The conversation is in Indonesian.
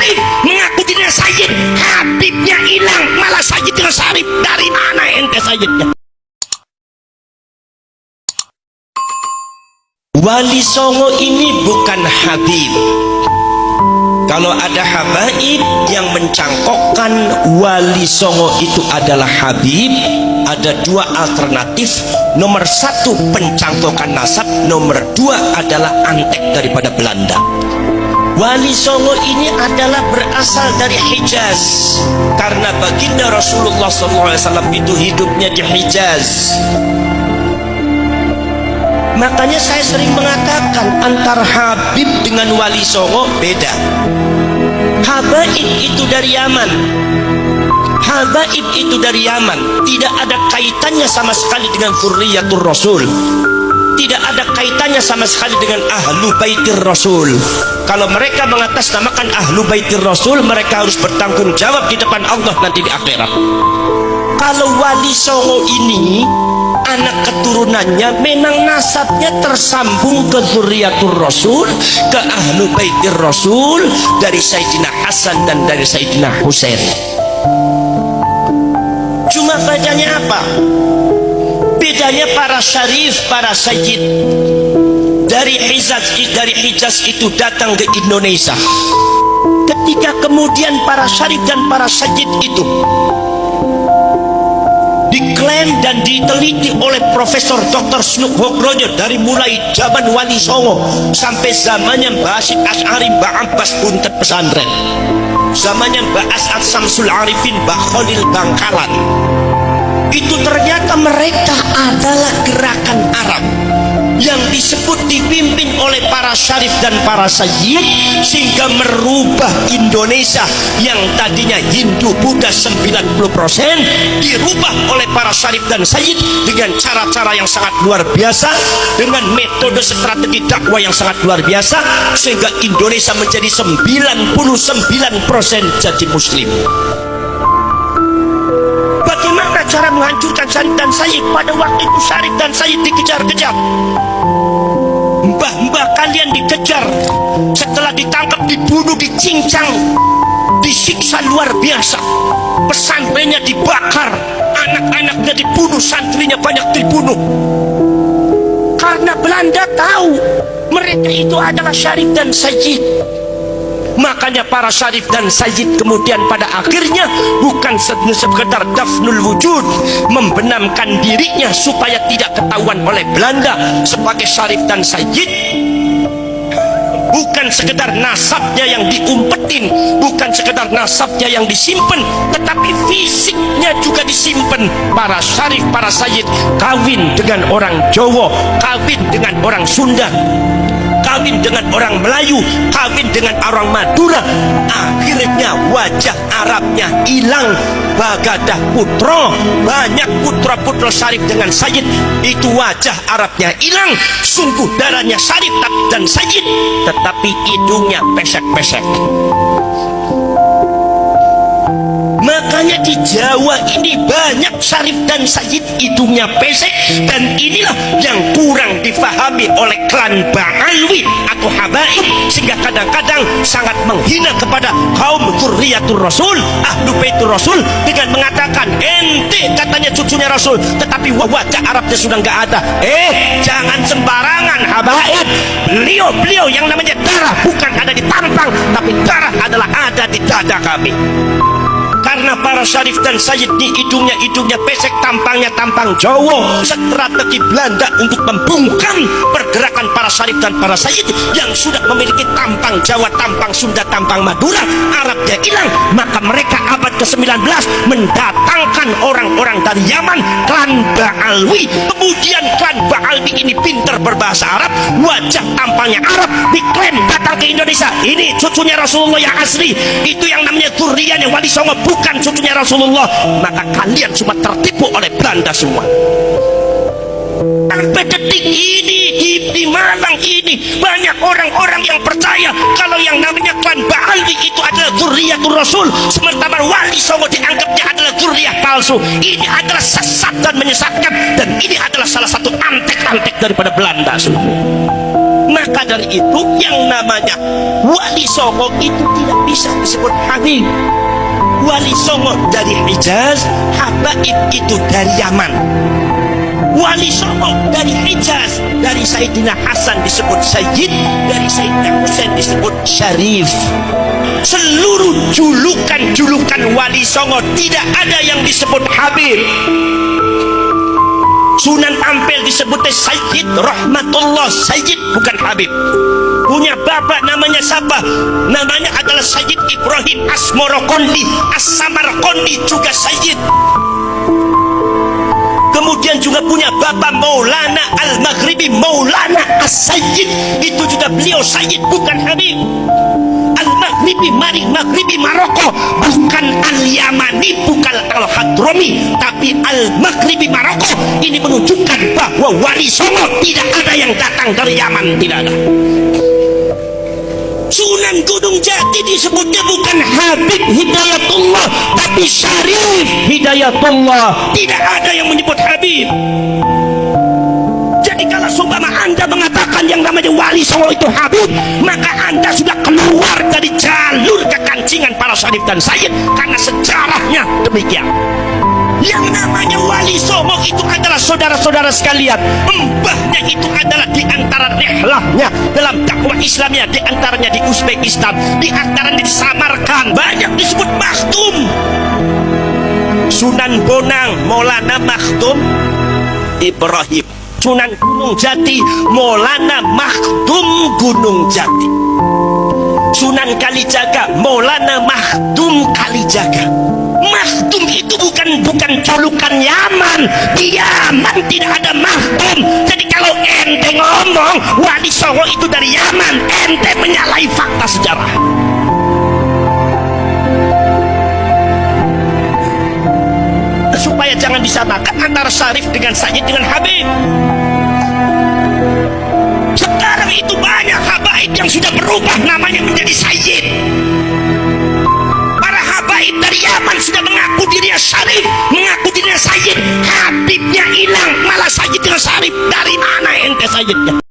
Syarif mengaku dirinya Sayyid, Habibnya hilang, malah Sayyid dengan Syarif. Dari mana ente Sayyidnya? Wali Songo ini bukan Habib. Kalau ada habaib yang mencangkokkan Wali Songo itu adalah Habib, ada dua alternatif. Nomor satu pencangkokan nasab, nomor dua adalah antek daripada Belanda. Wali Songo ini adalah berasal dari Hijaz, karena baginda Rasulullah SAW itu hidupnya di Hijaz. Makanya saya sering mengatakan antara Habib dengan Wali Songo beda. Habaib itu dari Yaman, habaib itu dari Yaman, tidak ada kaitannya sama sekali dengan Dzurriyyatur Rasul, tidak ada kaitannya sama sekali dengan Ahlu Baitir Rasul. Kalau mereka mengatasnamakan Ahlu Baitir Rasul, mereka harus bertanggung jawab di depan Allah nanti di akhirat. Kalau Wali Songo ini anak keturunannya memang nasabnya tersambung ke Dzurriyyatur Rasul, ke Ahlu Baitir Rasul, dari Sayyidina Hasan dan dari Sayyidina Husain. Cuma bedanya apa? Bedanya para syarif, para sayyid dari Hijaz itu datang ke Indonesia. Ketika kemudian para syarif dan para sayyid itu diklaim dan diteliti oleh Profesor Dr. Snook Hogrojo dari mulai zaman Wali Songo sampai zamannya Mbah Hasyim Asy'ari, Mbah Abbas Buntet Pesantren, zamannya Mbah As'ad Samsul Arifin, Mbah Khalil Bangkalan, itu ternyata mereka adalah gerakan Arab yang disebut dipimpin oleh para syarif dan para sayyid, sehingga merubah Indonesia yang tadinya Hindu Buddha 90% dirubah oleh para syarif dan sayyid dengan cara-cara yang sangat luar biasa, dengan metode strategi dakwah yang sangat luar biasa, sehingga Indonesia menjadi 99% jadi muslim. Bagaimana cara menghancurkan syarif dan sayyid? Pada waktu itu syarif dan sayyid dikejar-kejar, mbah-mbah kalian dikejar, setelah ditangkap dibunuh, dicincang, disiksa luar biasa, pesantrennya dibakar, anak-anaknya dibunuh, santrinya banyak dibunuh, karena Belanda tahu mereka itu adalah syarif dan sayyid. Makanya para syarif dan sayyid kemudian pada akhirnya bukan sekedar dafnul wujud, membenamkan dirinya supaya tidak ketahuan oleh Belanda sebagai syarif dan sayyid, bukan sekedar nasabnya yang diumpetin, bukan sekedar nasabnya yang disimpan, tetapi fisiknya juga disimpan. Para syarif, para sayyid kawin dengan orang Jawa, kawin dengan orang Sunda, kawin dengan orang Melayu, kawin dengan orang Madura, akhirnya wajah Arabnya hilang. Bagadah putra, banyak putra-putra syarif dengan sayyid, itu wajah Arabnya hilang. Sungguh darahnya syarif dan sayyid, tetapi hidungnya pesek-pesek. Makanya di Jawa ini banyak syarif dan sayyid hidungnya pesek, dan inilah yang kurang difahami oleh klan Ba'alwi atau habaib, sehingga kadang-kadang sangat menghina kepada kaum Dzurriyyatur Rasul, Ahlu Baitur Rasul, dengan mengatakan ente katanya cucunya Rasul, tetapi wajah Arabnya sudah nggak ada. Jangan sembarangan habaib. Beliau yang namanya darah bukan ada di tampang, tapi darah adalah ada di dada kami. Karena para syarif dan sayyid di hidungnya pesek, tampangnya tampang Jawa. Strategi Belanda untuk membungkam pergerakan para syarif dan para sayyid yang sudah memiliki tampang Jawa, tampang Sunda, tampang Madura, Arabnya hilang. Maka mereka abad ke-19 mendatangkan orang-orang dari Yaman, klan Ba'alwi. Kemudian klan Ba'alwi ini pintar berbahasa Arab, wajah tampangnya Arab, diklaim datang ke Indonesia. Ini cucunya Rasulullah yang asli, itu yang namanya Dzurriyyahnya Wali Songo, bukan cucunya Rasulullah. Maka kalian semua tertipu oleh Belanda semua. Sampai detik ini di Malang ini banyak orang-orang yang percaya kalau yang namanya klan Ba'alwi itu adalah Dzurriyyatur Rasul, sementara Wali Songo dianggapnya adalah dzurriyyah palsu. Ini adalah sesat dan menyesatkan, dan ini adalah salah satu antek-antek daripada Belanda semua. Maka dari itu yang namanya Wali Songo itu tidak bisa disebut Habib. Wali Songo dari Hijaz, Habaib itu dari Yaman. Wali Songo dari Hijaz, dari Sayyidina Hasan disebut Sayyid, dari Sayyidina Husain disebut Syarif. Seluruh julukan-julukan Wali Songo tidak ada yang disebut Habib. Sunan Ampel disebutnya Sayyid Rahmatullah, Sayyid bukan Habib. Punya bapak namanya siapa? Namanya adalah Sayyid Ibrahim Asmorokondi, As-Samarkondi juga Sayyid. Kemudian juga punya bapak Maulana Al-Maghribi, Maulana As-Sayyid, itu juga beliau Sayyid bukan Habib. Al-Maghribi, Maghribi Maroko, bukan Al-Yamani, bukan Al-Hadrami, tapi Al-Maghribi Maroko. Ini menunjukkan bahwa Wali Songo tidak ada yang datang dari Yaman, tidak ada. Sunan Gunung Jati disebutnya bukan Habib Hidayatullah, tapi Syarif Hidayatullah. Tidak ada yang menyebut Habib. Jadi kalau seumpama Anda mengatakan yang namanya Wali Songo itu Habib, maka Anda sudah keluar dari jalur kekancingan para syarif dan sayyid, karena sejarahnya demikian. Yang namanya Wali Songo itu adalah saudara-saudara sekalian, mbahnya itu adalah di antara rihlahnya dalam dakwah Islamnya, di antaranya di Uzbekistan, di antaranya di Samarkand, banyak disebut Makhtum. Sunan Bonang Maulana Makhtum Ibrahim, Sunan Gunung Jati Maulana Makhtum Gunung Jati, Sunan Kalijaga Maulana Makhtum Kalijaga. Makhtum itu bukan julukan Yaman. Di Yaman tidak ada Makhtum. Jadi kalau ente ngomong Wali Songo itu dari Yaman, ente menyalahi fakta sejarah. Supaya jangan disamakan antara syarif dengan sayyid dengan habib. Sekarang itu banyak habaib yang sudah berubah namanya menjadi sayyid. Para habaib dari Yaman sudah mengaku dirinya syarif, mengaku dirinya sayyid. Habibnya hilang, malah sayyid dengan syarif. Dari mana ente sayyidnya?